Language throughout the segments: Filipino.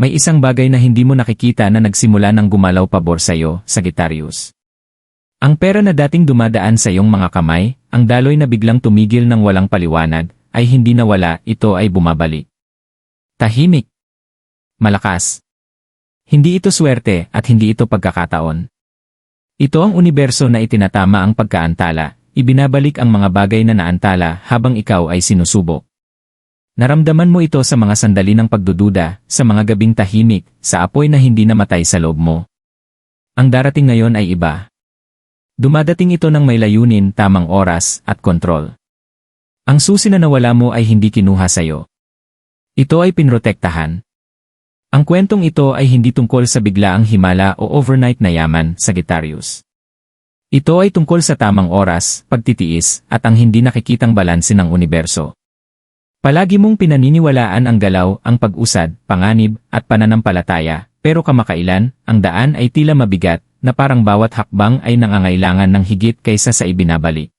May isang bagay na hindi mo nakikita na nagsimula ng gumalaw pabor sa'yo, Sagittarius. Ang pera na dating dumadaan sa iyong mga kamay, ang daloy na biglang tumigil ng walang paliwanag, ay hindi nawala, ito ay bumabalik. Tahimik. Malakas. Hindi ito swerte at hindi ito pagkakataon. Ito ang universo na itinatama ang pagkaantala, ibinabalik ang mga bagay na naantala habang ikaw ay sinusubok. Naramdaman mo ito sa mga sandali ng pagdududa, sa mga gabing tahimik, sa apoy na hindi namatay sa loob mo. Ang darating ngayon ay iba. Dumadating ito ng may layunin, tamang oras, at kontrol. Ang susi na nawala mo ay hindi kinuha sa'yo. Ito ay pinrotektahan. Ang kwentong ito ay hindi tungkol sa biglaang himala o overnight na yaman, Sagittarius. Ito ay tungkol sa tamang oras, pagtitiis, at ang hindi nakikitang balanse ng universo. Palagi mong pinaniniwalaan ang galaw, ang pag-usad, panganib, at pananampalataya, pero kamakailan, ang daan ay tila mabigat, na parang bawat hakbang ay nangangailangan ng higit kaysa sa ibinabalik.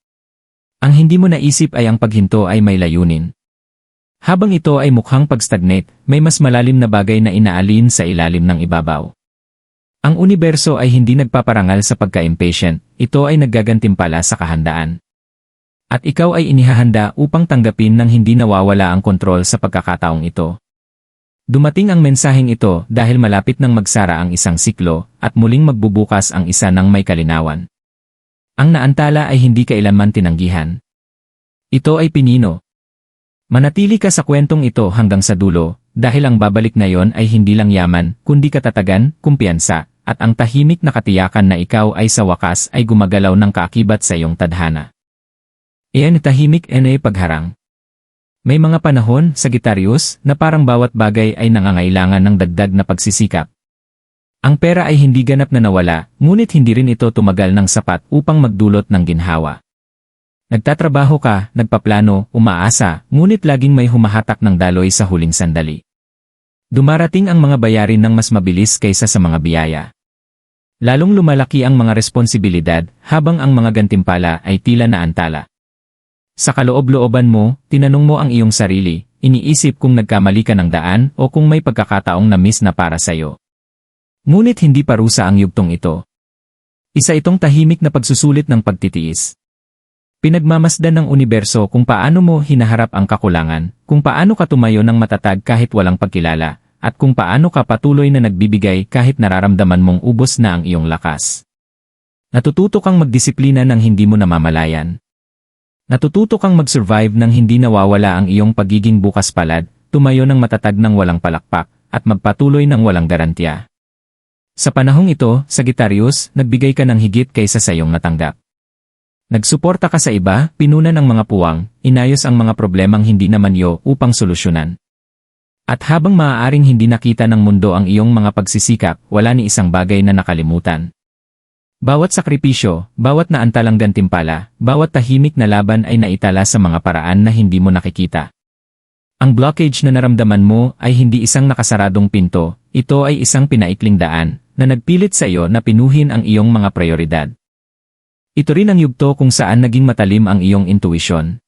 Ang hindi mo naisip ay ang paghinto ay may layunin. Habang ito ay mukhang pag-stagnate, may mas malalim na bagay na inaalin sa ilalim ng ibabaw. Ang universo ay hindi nagpaparangal sa pagka-impatient, ito ay naggagantimpala sa kahandaan. At ikaw ay inihahanda upang tanggapin ng hindi nawawala ang kontrol sa pagkakataong ito. Dumating ang mensaheng ito dahil malapit nang magsara ang isang siklo at muling magbubukas ang isa ng may kalinawan. Ang naantala ay hindi kailanman tinanggihan. Ito ay pinino. Manatili ka sa kwentong ito hanggang sa dulo dahil ang babalik na yon ay hindi lang yaman kundi katatagan, kumpiyansa, at ang tahimik na katiyakan na ikaw ay sa wakas ay gumagalaw ng kaakibat sa iyong tadhana. Iyan tahimik ay pagharang. May mga panahon, Sagittarius, na parang bawat bagay ay nangangailangan ng dagdag na pagsisikap. Ang pera ay hindi ganap na nawala, ngunit hindi rin ito tumagal ng sapat upang magdulot ng ginhawa. Nagtatrabaho ka, nagpaplano, umaasa, ngunit laging may humahatak ng daloy sa huling sandali. Dumarating ang mga bayarin ng mas mabilis kaysa sa mga biyaya. Lalong lumalaki ang mga responsibilidad habang ang mga gantimpala ay tila naantala. Sa kaloob-looban mo, tinanong mo ang iyong sarili, iniisip kung nagkamali ka ng daan o kung may pagkakataong na-miss na para sa'yo. Ngunit hindi parusa ang yugtong ito. Isa itong tahimik na pagsusulit ng pagtitiis. Pinagmamasdan ng universo kung paano mo hinaharap ang kakulangan, kung paano ka tumayo ng matatag kahit walang pagkilala, at kung paano ka patuloy na nagbibigay kahit nararamdaman mong ubos na ang iyong lakas. Natututo kang magdisiplina ng hindi mo namamalayan. Natututo kang mag-survive nang hindi nawawala ang iyong pagiging bukas palad, tumayo ng matatag ng walang palakpak, at magpatuloy ng walang garantiya. Sa panahong ito, Sagittarius, nagbigay ka ng higit kaysa sa iyong natanggap. Nagsuporta ka sa iba, pinunan ang mga puwang, inayos ang mga problemang hindi naman iyo upang solusyonan. At habang maaaring hindi nakita ng mundo ang iyong mga pagsisikap, wala ni isang bagay na nakalimutan. Bawat sakripisyo, bawat naantalang gantimpala, bawat tahimik na laban ay naitala sa mga paraan na hindi mo nakikita. Ang blockage na naramdaman mo ay hindi isang nakasaradong pinto, ito ay isang pinaikling daan, na nagpilit sa iyo na pinuhin ang iyong mga prioridad. Ito rin ang yugto kung saan naging matalim ang iyong intuisyon.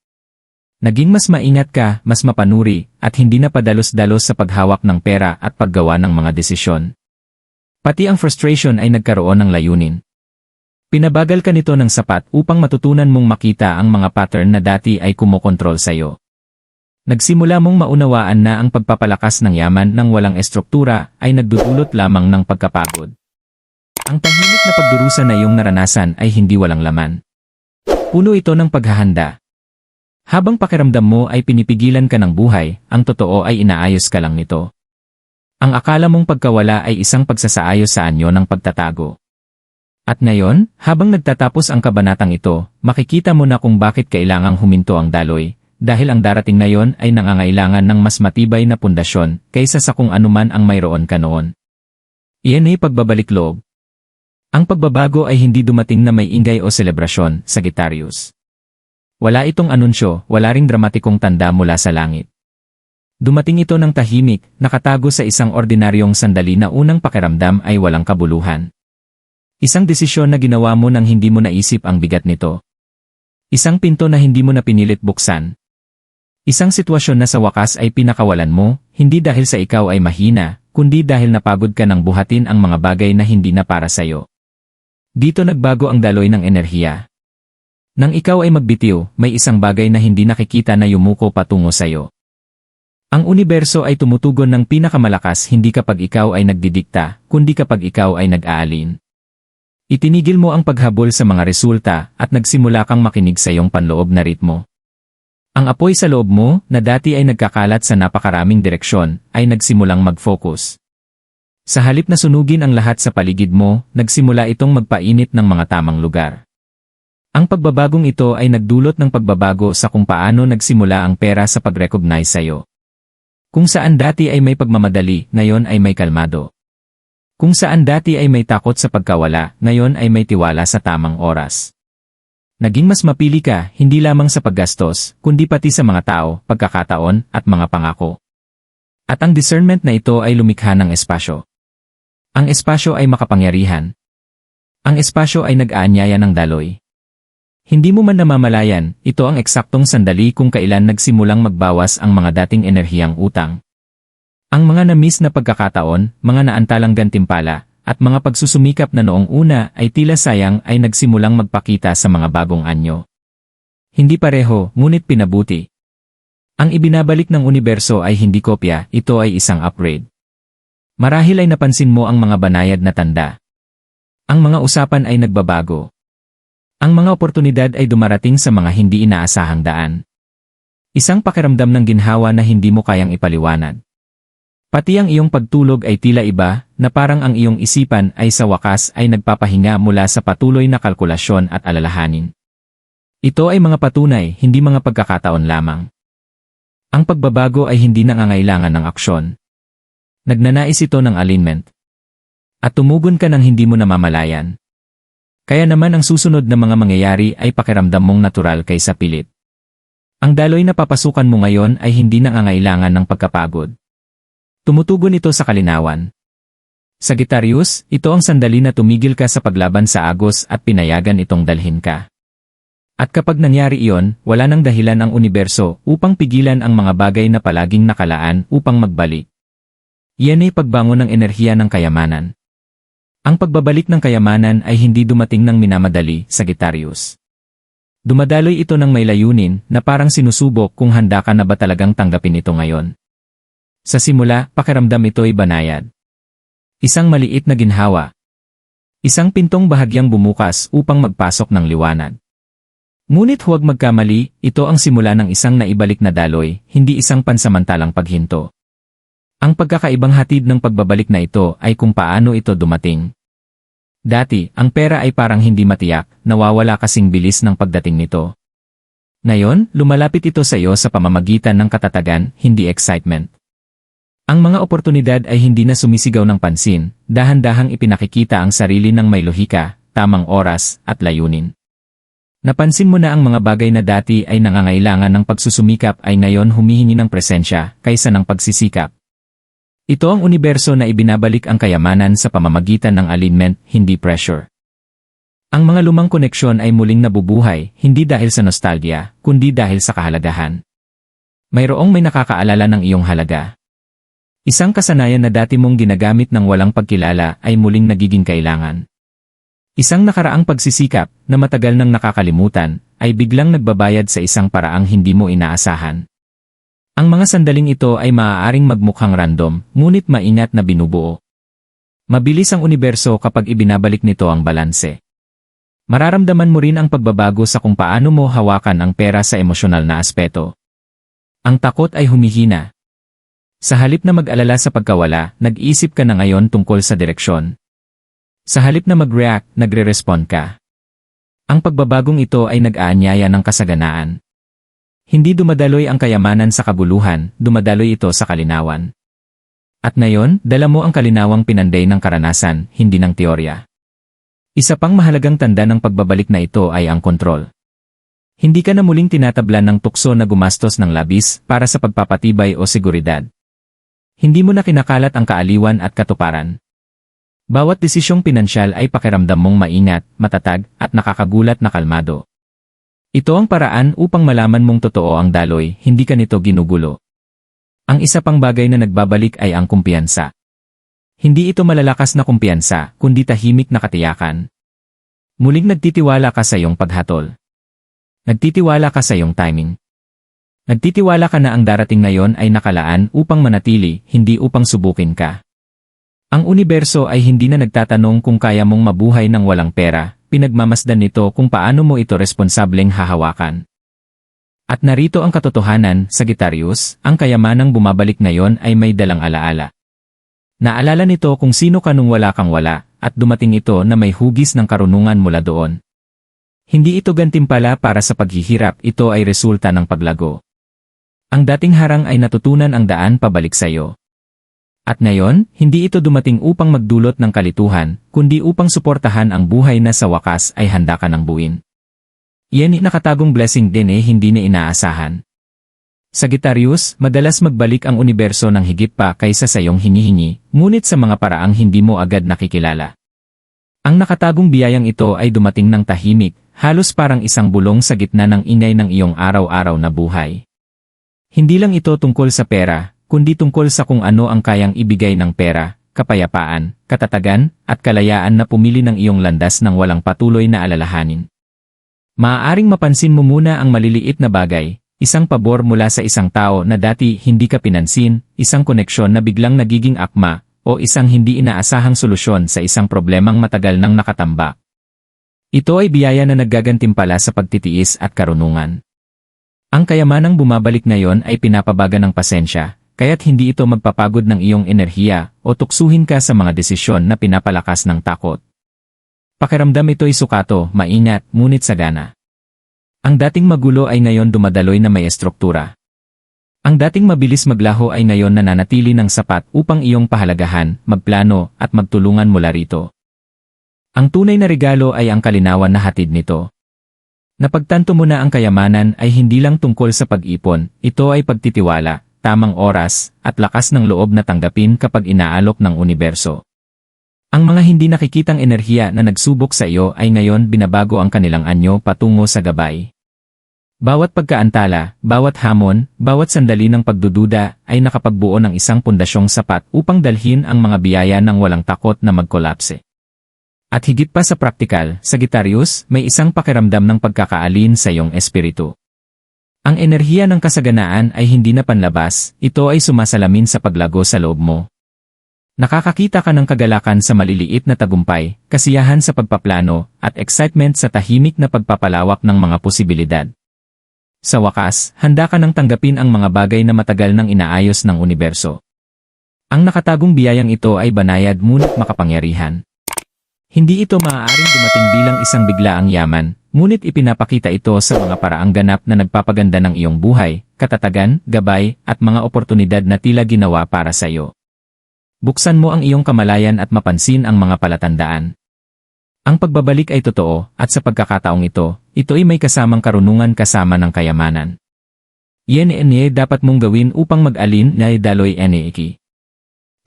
Naging mas maingat ka, mas mapanuri, at hindi na padalos-dalos sa paghawak ng pera at paggawa ng mga desisyon. Pati ang frustration ay nagkaroon ng layunin. Pinabagal ka nito ng sapat upang matutunan mong makita ang mga pattern na dati ay kumokontrol sa iyo. Nagsimula mong maunawaan na ang pagpapalakas ng yaman ng walang estruktura ay nagdudulot lamang ng pagkapagod. Ang tahimik na pagdurusa na iyong naranasan ay hindi walang laman. Puno ito ng paghahanda. Habang pakiramdam mo ay pinipigilan ka ng buhay, ang totoo ay inaayos ka lang nito. Ang akala mong pagkawala ay isang pagsasaayos sa anyo ng pagtatago. At ngayon, habang nagtatapos ang kabanatang ito, makikita mo na kung bakit kailangang huminto ang daloy, dahil ang darating na yon ay nangangailangan ng mas matibay na pundasyon kaysa sa kung anuman ang mayroon ka noon. Iyan ay pagbabalik loob. Ang pagbabago ay hindi dumating na may ingay o selebrasyon, Sagittarius. Wala itong anunsyo, wala ring dramatikong tanda mula sa langit. Dumating ito ng tahimik, nakatago sa isang ordinaryong sandali na unang pakiramdam ay walang kabuluhan. Isang desisyon na ginawa mo nang hindi mo naisip ang bigat nito. Isang pinto na hindi mo na pinilit buksan. Isang sitwasyon na sa wakas ay pinakawalan mo, hindi dahil sa ikaw ay mahina, kundi dahil napagod ka ng buhatin ang mga bagay na hindi na para sa'yo. Dito nagbago ang daloy ng enerhiya. Nang ikaw ay magbitiw, may isang bagay na hindi nakikita na yumuko patungo sa'yo. Ang universo ay tumutugon ng pinakamalakas hindi kapag ikaw ay nagdidikta, kundi kapag ikaw ay nag-aalin. Itinigil mo ang paghabol sa mga resulta at nagsimula kang makinig sa iyong panloob na ritmo. Ang apoy sa loob mo, na dati ay nagkakalat sa napakaraming direksyon, ay nagsimulang mag-focus. Sa halip na sunugin ang lahat sa paligid mo, nagsimula itong magpainit ng mga tamang lugar. Ang pagbabagong ito ay nagdulot ng pagbabago sa kung paano nagsimula ang pera sa pag-recognize sa'yo. Kung saan dati ay may pagmamadali, ngayon ay may kalmado. Kung saan dati ay may takot sa pagkawala, ngayon ay may tiwala sa tamang oras. Naging mas mapili ka, hindi lamang sa paggastos, kundi pati sa mga tao, pagkakataon, at mga pangako. At ang discernment na ito ay lumikha ng espasyo. Ang espasyo ay makapangyarihan. Ang espasyo ay nag-aanyaya ng daloy. Hindi mo man namamalayan, ito ang eksaktong sandali kung kailan nagsimulang magbawas ang mga dating enerhiyang utang. Ang mga na-miss na pagkakataon, mga naantalang gantimpala, at mga pagsusumikap na noong una ay tila sayang ay nagsimulang magpakita sa mga bagong anyo. Hindi pareho, ngunit pinabuti. Ang ibinabalik ng universo ay hindi kopya, ito ay isang upgrade. Marahil ay napansin mo ang mga banayad na tanda. Ang mga usapan ay nagbabago. Ang mga oportunidad ay dumarating sa mga hindi inaasahang daan. Isang pakiramdam ng ginhawa na hindi mo kayang ipaliwanag. Pati ang iyong pagtulog ay tila iba, na parang ang iyong isipan ay sa wakas ay nagpapahinga mula sa patuloy na kalkulasyon at alalahanin. Ito ay mga patunay, hindi mga pagkakataon lamang. Ang pagbabago ay hindi nangangailangan ng aksyon. Nagnanais ito ng alignment. At tumugon ka ng hindi mo namamalayan. Kaya naman ang susunod na mga mangyayari ay pakiramdam mong natural kaysa pilit. Ang daloy na papasukan mo ngayon ay hindi nangangailangan ng pagkapagod. Tumutugon ito sa kalinawan. Sagittarius, ito ang sandali na tumigil ka sa paglaban sa agos at pinayagan itong dalhin ka. At kapag nangyari iyon, wala nang dahilan ang universo upang pigilan ang mga bagay na palaging nakalaan upang magbalik. Iyan ay pagbangon ng enerhiya ng kayamanan. Ang pagbabalik ng kayamanan ay hindi dumating ng minamadali, Sagittarius. Dumadaloy ito ng may layunin na parang sinusubok kung handa ka na ba talagang tanggapin ito ngayon. Sa simula, pakiramdam ito'y banayad. Isang maliit na ginhawa. Isang pintong bahagyang bumukas upang magpasok ng liwanag. Ngunit huwag magkamali, ito ang simula ng isang naibalik na daloy, hindi isang pansamantalang paghinto. Ang pagkakaibang hatid ng pagbabalik na ito ay kung paano ito dumating. Dati, ang pera ay parang hindi matiyak, nawawala kasing bilis ng pagdating nito. Ngayon, lumalapit ito sa iyo sa pamamagitan ng katatagan, hindi excitement. Ang mga oportunidad ay hindi na sumisigaw ng pansin, dahan-dahang ipinakikita ang sarili ng may lohika, tamang oras, at layunin. Napansin mo na ang mga bagay na dati ay nangangailangan ng pagsusumikap ay ngayon humihingi ng presensya kaysa ng pagsisikap. Ito ang universo na ibinabalik ang kayamanan sa pamamagitan ng alignment, hindi pressure. Ang mga lumang koneksyon ay muling nabubuhay, hindi dahil sa nostalgia, kundi dahil sa kahalagahan. Mayroong may nakakaalala ng iyong halaga. Isang kasanayan na dati mong ginagamit ng walang pagkilala ay muling nagiging kailangan. Isang nakaraang pagsisikap na matagal nang nakakalimutan ay biglang nagbabayad sa isang paraang hindi mo inaasahan. Ang mga sandaling ito ay maaaring magmukhang random, ngunit maingat na binubuo. Mabilis ang universo kapag ibinabalik nito ang balanse. Mararamdaman mo rin ang pagbabago sa kung paano mo hawakan ang pera sa emosyonal na aspeto. Ang takot ay humihina. Sa halip na mag-alala sa pagkawala, nag-iisip ka na ngayon tungkol sa direksyon. Sa halip na mag-react, nagre-respond ka. Ang pagbabagong ito ay nag-aanyaya ng kasaganaan. Hindi dumadaloy ang kayamanan sa kabuluhan, dumadaloy ito sa kalinawan. At ngayon, dala mo ang kalinawang pinanday ng karanasan, hindi ng teorya. Isa pang mahalagang tanda ng pagbabalik na ito ay ang kontrol. Hindi ka na muling tinatablan ng tukso na gumastos ng labis para sa pagpapatibay o seguridad. Hindi mo na kinakalat ang kaaliwan at katuparan. Bawat desisyong pinansyal ay pakiramdam mong maingat, matatag, at nakakagulat na kalmado. Ito ang paraan upang malaman mong totoo ang daloy, hindi ka nito ginugulo. Ang isa pang bagay na nagbabalik ay ang kumpiyansa. Hindi ito malalakas na kumpiyansa, kundi tahimik na katiyakan. Muling nagtitiwala ka sa iyong paghatol. Nagtitiwala ka sa iyong timing. Nagtitiwala ka na ang darating ngayon ay nakalaan upang manatili, hindi upang subukin ka. Ang universo ay hindi na nagtatanong kung kaya mong mabuhay ng walang pera, pinagmamasdan nito kung paano mo ito responsableng hahawakan. At narito ang katotohanan, Sagittarius, ang kayamanang bumabalik ngayon ay may dalang alaala. Naalala nito kung sino ka nung wala kang wala, at dumating ito na may hugis ng karunungan mula doon. Hindi ito gantimpala para sa paghihirap, ito ay resulta ng paglago. Ang dating harang ay natutunan ang daan pabalik sa iyo. At ngayon, hindi ito dumating upang magdulot ng kalituhan, kundi upang suportahan ang buhay na sa wakas ay handa ka ng buuin. Yan nakatagong blessing din hindi na inaasahan. Sagittarius, madalas magbalik ang universo ng higit pa kaysa sa iyong hinihingi, ngunit sa mga paraang hindi mo agad nakikilala. Ang nakatagong biyayang ito ay dumating ng tahimik, halos parang isang bulong sa gitna ng ingay ng iyong araw-araw na buhay. Hindi lang ito tungkol sa pera, kundi tungkol sa kung ano ang kayang ibigay ng pera, kapayapaan, katatagan, at kalayaan na pumili ng iyong landas ng walang patuloy na alalahanin. Maaaring mapansin mo muna ang maliliit na bagay, isang pabor mula sa isang tao na dati hindi ka pinansin, isang koneksyon na biglang nagiging akma, o isang hindi inaasahang solusyon sa isang problemang matagal nang nakatambak. Ito ay biyaya na naggagantimpala sa pagtitiis at karunungan. Ang kayamanang bumabalik ngayon ay pinapabaga ng pasensya, kaya't hindi ito magpapagod ng iyong enerhiya o tuksuhin ka sa mga desisyon na pinapalakas ng takot. Pakiramdam ito'y sukato, maingat, ngunit sagana. Ang dating magulo ay ngayon dumadaloy na may estruktura. Ang dating mabilis maglaho ay ngayon nananatili ng sapat upang iyong pahalagahan, magplano, at magtulungan mula rito. Ang tunay na regalo ay ang kalinawan na hatid nito. Napagtanto mo na ang kayamanan ay hindi lang tungkol sa pag-ipon, ito ay pagtitiwala, tamang oras, at lakas ng loob na tanggapin kapag inaalok ng universo. Ang mga hindi nakikitang enerhiya na nagsubok sa iyo ay ngayon binabago ang kanilang anyo patungo sa gabay. Bawat pagkaantala, bawat hamon, bawat sandali ng pagdududa ay nakapagbuo ng isang pundasyong sapat upang dalhin ang mga biyaya ng walang takot na magkolapse. At higit pa sa praktikal, Sagittarius, may isang pakiramdam ng pagkakaalin sa iyong espiritu. Ang enerhiya ng kasaganaan ay hindi na panlabas, ito ay sumasalamin sa paglago sa loob mo. Nakakakita ka ng kagalakan sa maliliit na tagumpay, kasiyahan sa pagpaplano, at excitement sa tahimik na pagpapalawak ng mga posibilidad. Sa wakas, handa ka nang tanggapin ang mga bagay na matagal nang inaayos ng universo. Ang nakatagong biyayang ito ay banayad ngunit makapangyarihan. Hindi ito maaaring dumating bilang isang biglaang yaman, ngunit ipinapakita ito sa mga paraang ganap na nagpapaganda ng iyong buhay, katatagan, gabay, at mga oportunidad na tila ginawa para sa iyo. Buksan mo ang iyong kamalayan at mapansin ang mga palatandaan. Ang pagbabalik ay totoo, at sa pagkakataong ito ay may kasamang karunungan kasama ng kayamanan. Yan dapat mong gawin upang mag-alin na daloy iki.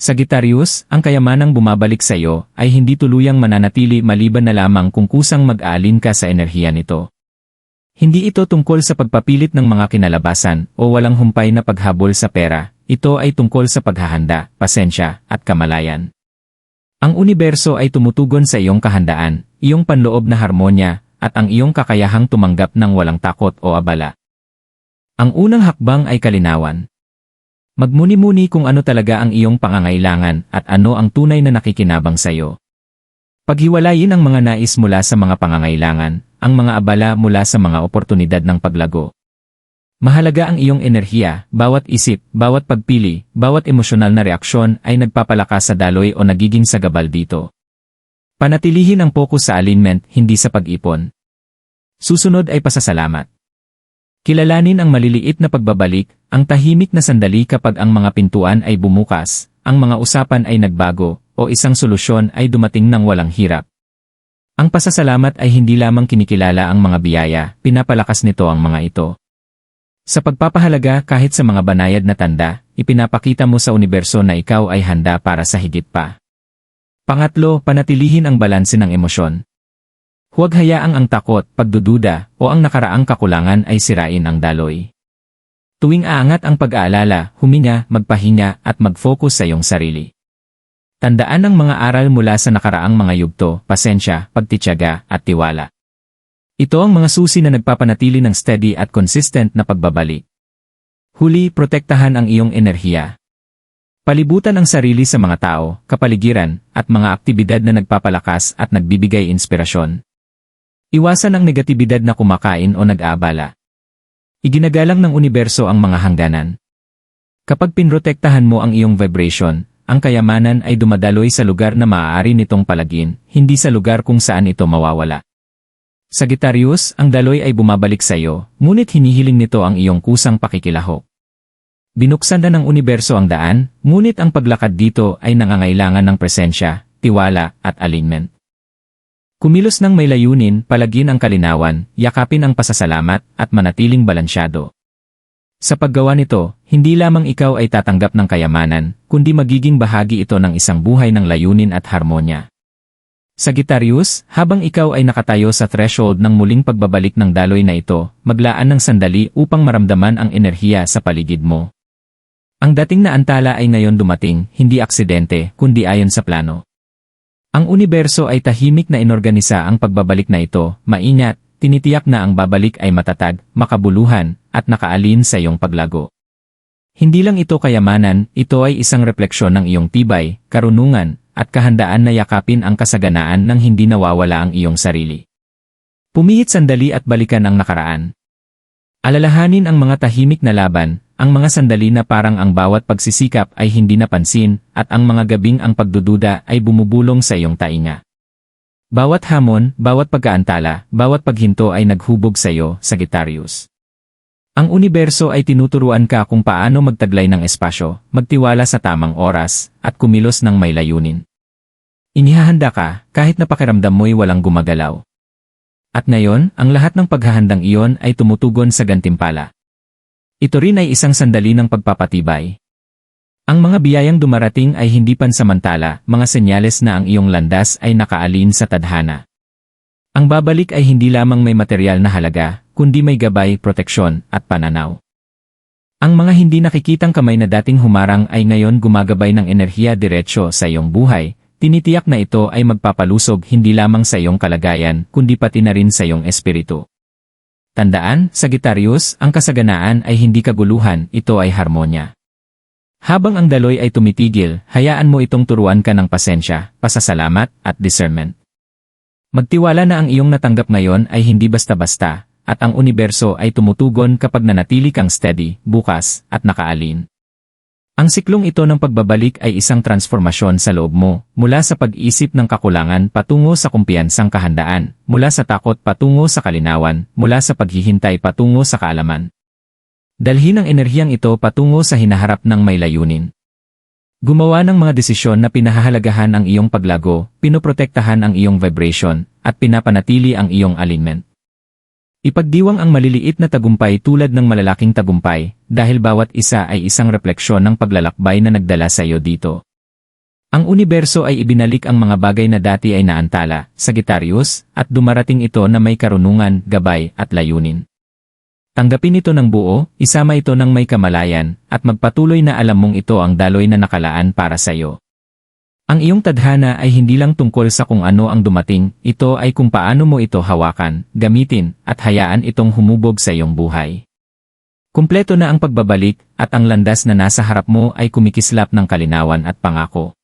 Sagittarius, ang kayamanang bumabalik sa iyo ay hindi tuluyang mananatili maliban na lamang kung kusang mag-aalin ka sa enerhiya nito. Hindi ito tungkol sa pagpapilit ng mga kinalabasan o walang humpay na paghabol sa pera, ito ay tungkol sa paghahanda, pasensya, at kamalayan. Ang universo ay tumutugon sa iyong kahandaan, iyong panloob na harmonya, at ang iyong kakayahang tumanggap ng walang takot o abala. Ang unang hakbang ay kalinawan. Magmuni-muni kung ano talaga ang iyong pangangailangan at ano ang tunay na nakikinabang sa iyo. Paghiwalayin ang mga nais mula sa mga pangangailangan, ang mga abala mula sa mga oportunidad ng paglago. Mahalaga ang iyong enerhiya, bawat isip, bawat pagpili, bawat emosyonal na reaksyon ay nagpapalakas sa daloy o nagiging sagabal dito. Panatilihin ang focus sa alignment, hindi sa pag-ipon. Susunod ay pasasalamat. Kilalanin ang maliliit na pagbabalik, ang tahimik na sandali kapag ang mga pintuan ay bumukas, ang mga usapan ay nagbago, o isang solusyon ay dumating ng walang hirap. Ang pasasalamat ay hindi lamang kinikilala ang mga biyaya, pinapalakas nito ang mga ito. Sa pagpapahalaga kahit sa mga banayad na tanda, ipinapakita mo sa universo na ikaw ay handa para sa higit pa. Pangatlo, panatilihin ang balanse ng emosyon. Huwag hayaang ang takot, pagdududa, o ang nakaraang kakulangan ay sirain ang daloy. Tuwing aangat ang pag-aalala, huminga, magpahinga, at mag-focus sa iyong sarili. Tandaan ang mga aral mula sa nakaraang mga yugto, pasensya, pagtitiyaga, at tiwala. Ito ang mga susi na nagpapanatili ng steady at consistent na pagbabalik. Huli, protektahan ang iyong enerhiya. Palibutan ang sarili sa mga tao, kapaligiran, at mga aktibidad na nagpapalakas at nagbibigay inspirasyon. Iwasan ang negatibidad na kumakain o nag-aabala. Iginagalang ng universo ang mga hangganan. Kapag pinrotektahan mo ang iyong vibration, ang kayamanan ay dumadaloy sa lugar na maaari nitong palagin, hindi sa lugar kung saan ito mawawala. Sagittarius, ang daloy ay bumabalik sa iyo, ngunit hinihiling nito ang iyong kusang pakikilahok. Binuksan na ng universo ang daan, ngunit ang paglakad dito ay nangangailangan ng presensya, tiwala, at alignment. Kumilos ng may layunin, palagin ang kalinawan, yakapin ang pasasalamat, at manatiling balansyado. Sa paggawa nito, hindi lamang ikaw ay tatanggap ng kayamanan, kundi magiging bahagi ito ng isang buhay ng layunin at harmonya. Sagittarius, habang ikaw ay nakatayo sa threshold ng muling pagbabalik ng daloy na ito, maglaan ng sandali upang maramdaman ang enerhiya sa paligid mo. Ang dating na antala ay ngayon dumating, hindi aksidente, kundi ayon sa plano. Ang universo ay tahimik na inorganisa ang pagbabalik na ito, maingat, tinitiyak na ang babalik ay matatag, makabuluhan, at nakaalin sa iyong paglago. Hindi lang ito kayamanan, ito ay isang refleksyon ng iyong tibay, karunungan, at kahandaan na yakapin ang kasaganaan nang hindi nawawala ang iyong sarili. Pumihit sandali at balikan ang nakaraan. Alalahanin ang mga tahimik na laban, ang mga sandali na parang ang bawat pagsisikap ay hindi napansin, at ang mga gabing ang pagdududa ay bumubulong sa iyong tainga. Bawat hamon, bawat pagkaantala, bawat paghinto ay naghubog sa iyo, Sagittarius. Ang universo ay tinuturuan ka kung paano magtaglay ng espasyo, magtiwala sa tamang oras, at kumilos ng may layunin. Inihahanda ka, kahit na pakiramdam mo'y walang gumagalaw. At ngayon, ang lahat ng paghahandang iyon ay tumutugon sa gantimpala. Ito rin ay isang sandali ng pagpapatibay. Ang mga biyayang dumarating ay hindi pansamantala, mga senyales na ang iyong landas ay nakaalin sa tadhana. Ang babalik ay hindi lamang may material na halaga, kundi may gabay, proteksyon, at pananaw. Ang mga hindi nakikitang kamay na dating humarang ay ngayon gumagabay ng enerhiya diretsyo sa iyong buhay, tinitiyak na ito ay magpapalusog hindi lamang sa iyong kalagayan, kundi pati na rin sa iyong espiritu. Tandaan, Sagittarius, ang kasaganaan ay hindi kaguluhan, ito ay harmonya. Habang ang daloy ay tumitigil, hayaan mo itong turuan ka ng pasensya, pasasalamat, at discernment. Magtiwala na ang iyong natanggap ngayon ay hindi basta-basta, at ang universo ay tumutugon kapag nanatili kang steady, bukas, at nakaalin. Ang siklong ito ng pagbabalik ay isang transformasyon sa loob mo, mula sa pag-isip ng kakulangan patungo sa kumpiyansang kahandaan, mula sa takot patungo sa kalinawan, mula sa paghihintay patungo sa kaalaman. Dalhin ang enerhiyang ito patungo sa hinaharap ng may layunin. Gumawa ng mga desisyon na pinahahalagahan ang iyong paglago, pinoprotektahan ang iyong vibration, at pinapanatili ang iyong alignment. Ipagdiwang ang maliliit na tagumpay tulad ng malalaking tagumpay, dahil bawat isa ay isang refleksyon ng paglalakbay na nagdala sa iyo dito. Ang universo ay ibinalik ang mga bagay na dati ay naantala, Sagittarius, at dumarating ito na may karunungan, gabay, at layunin. Tanggapin ito ng buo, isama ito ng may kamalayan, at magpatuloy na alam mong ito ang daloy na nakalaan para sa iyo. Ang iyong tadhana ay hindi lang tungkol sa kung ano ang dumating, ito ay kung paano mo ito hawakan, gamitin, at hayaan itong humubog sa iyong buhay. Kumpleto na ang pagbabalik, at ang landas na nasa harap mo ay kumikislap ng kalinawan at pangako.